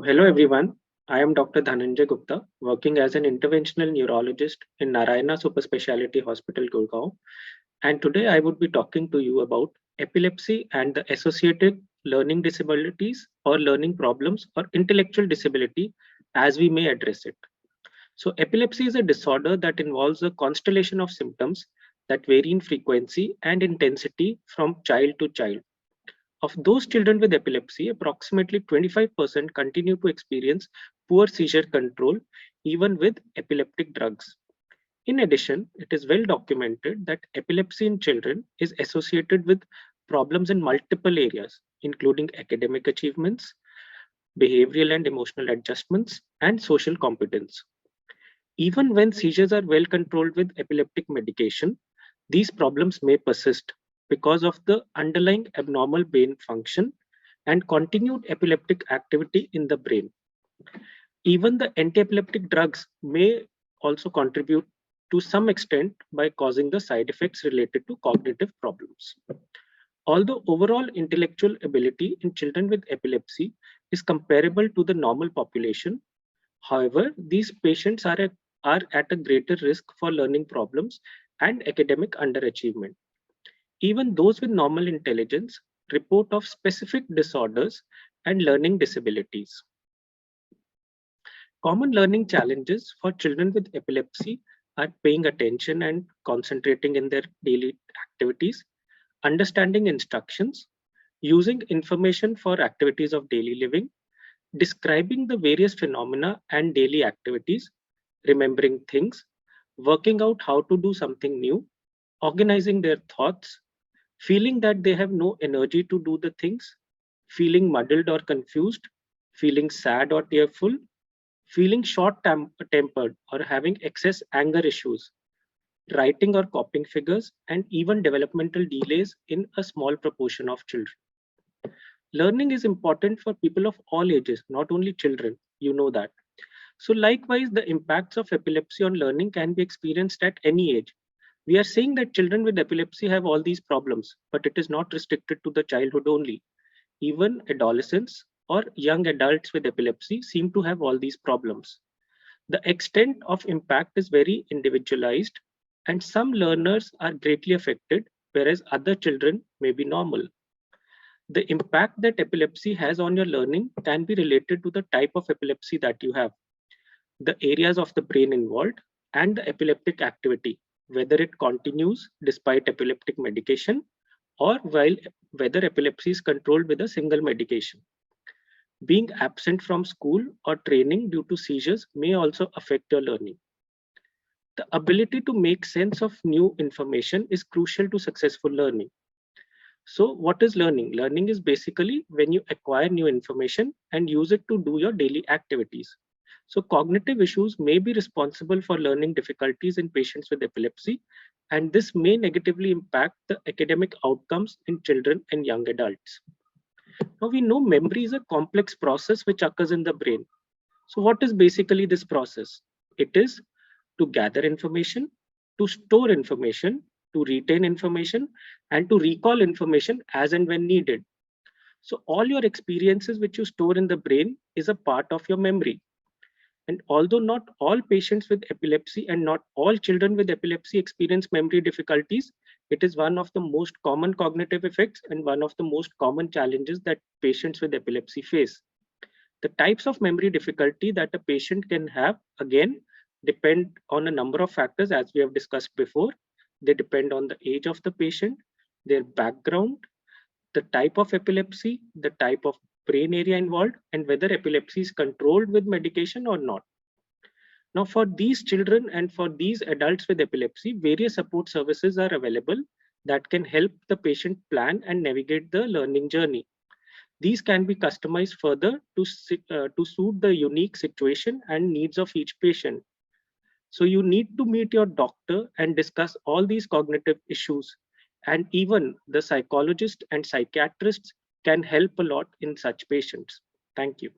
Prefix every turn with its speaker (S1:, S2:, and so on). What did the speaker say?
S1: Hello everyone. I am Dr. Dhananjay Gupta, working as an interventional neurologist in Narayana Super Speciality Hospital, Gurgaon. And today I would be talking to you about epilepsy and the associated learning disabilities or learning problems or intellectual disability as we may address it. Epilepsy is a disorder that involves a constellation of symptoms that vary in frequency and intensity from child to child. Of those children with epilepsy, approximately 25% continue to experience poor seizure control even with epileptic drugs. In addition, it is well documented that epilepsy in children is associated with problems in multiple areas, including academic achievements, behavioral and emotional adjustments, and social competence. Even when seizures are well controlled with epileptic medication, these problems may persist because of the underlying abnormal brain function and continued epileptic activity in the brain. Even the anti-epileptic drugs may also contribute to some extent by causing the side effects related to cognitive problems. Although overall intellectual ability in children with epilepsy is comparable to the normal population, however, these patients are at a greater risk for learning problems and academic underachievement. Even those with normal intelligence report of specific disorders and learning disabilities. Common learning challenges for children with epilepsy are paying attention and concentrating in their daily activities, understanding instructions, using information for activities of daily living, describing the various phenomena and daily activities, remembering things, working out how to do something new, organizing their thoughts, feeling that they have no energy to do the things, feeling muddled or confused, feeling sad or tearful, feeling short-tempered or having excess anger issues, writing or copying figures, and even developmental delays in a small proportion of children. Learning is important for people of all ages, not only children, you know that. So likewise, the impacts of epilepsy on learning can be experienced at any age. We are saying that children with epilepsy have all these problems, but it is not restricted to the childhood only. Even adolescents or young adults with epilepsy seem to have all these problems. The extent of impact is very individualized, and some learners are greatly affected, whereas other children may be normal. The impact that epilepsy has on your learning can be related to the type of epilepsy that you have, the areas of the brain involved, and the epileptic activity, whether it continues despite epileptic medication or whether epilepsy is controlled with a single medication. Being absent from school or training due to seizures may also affect your learning. The ability to make sense of new information is crucial to successful learning. So what is learning? Learning is basically when you acquire new information and use it to do your daily activities. So cognitive issues may be responsible for learning difficulties in patients with epilepsy, and this may negatively impact the academic outcomes in children and young adults. Now we know memory is a complex process which occurs in the brain. So what is basically this process? It is to gather information, to store information, to retain information, and to recall information as and when needed. So all your experiences which you store in the brain is a part of your memory. And although not all patients with epilepsy and not all children with epilepsy experience memory difficulties, it is one of the most common cognitive effects and one of the most common challenges that patients with epilepsy face. The types of memory difficulty that a patient can have, again, depend on a number of factors as we have discussed before. They depend on the age of the patient, their background, the type of epilepsy, the type of brain area involved, and whether epilepsy is controlled with medication or not. Now, for these children and for these adults with epilepsy, various support services are available that can help the patient plan and navigate the learning journey. These can be customized further to suit the unique situation and needs of each patient. So you need to meet your doctor and discuss all these cognitive issues. And even the psychologist and psychiatrists can help a lot in such patients. Thank you.